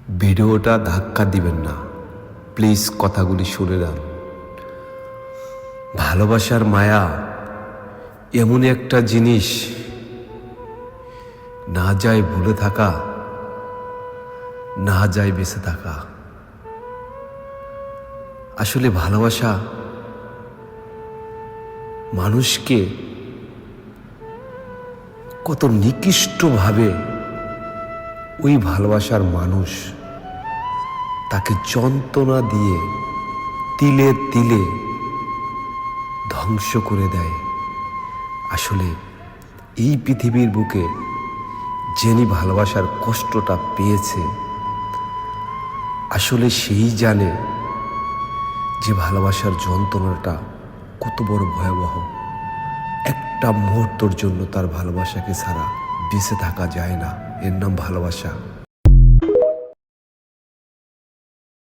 ভিডিওটা ধাক্কা দিবেন না, প্লিজ কথাগুলি শুনে নেন। ভালোবাসার মায়া এমন একটা জিনিস, না যায় ভুলে থাকা, না যায় বেঁচে থাকা। আসলে ভালোবাসা মানুষকে কত নিকৃষ্টভাবে ওই ভালোবাসার মানুষ তাকে যন্ত্রণা দিয়ে তিলে তিলে ধ্বংস করে দেয়। আসলে এই পৃথিবীর বুকে যিনি ভালোবাসার কষ্টটা পেয়েছে, আসলে সেই জানে যে ভালোবাসার যন্ত্রণাটা কত বড় ভয়াবহ। একটা মুহূর্তের জন্য তার ভালোবাসাকে ছাড়া বেঁচে থাকা যায় না। এর নাম ভালোবাসা।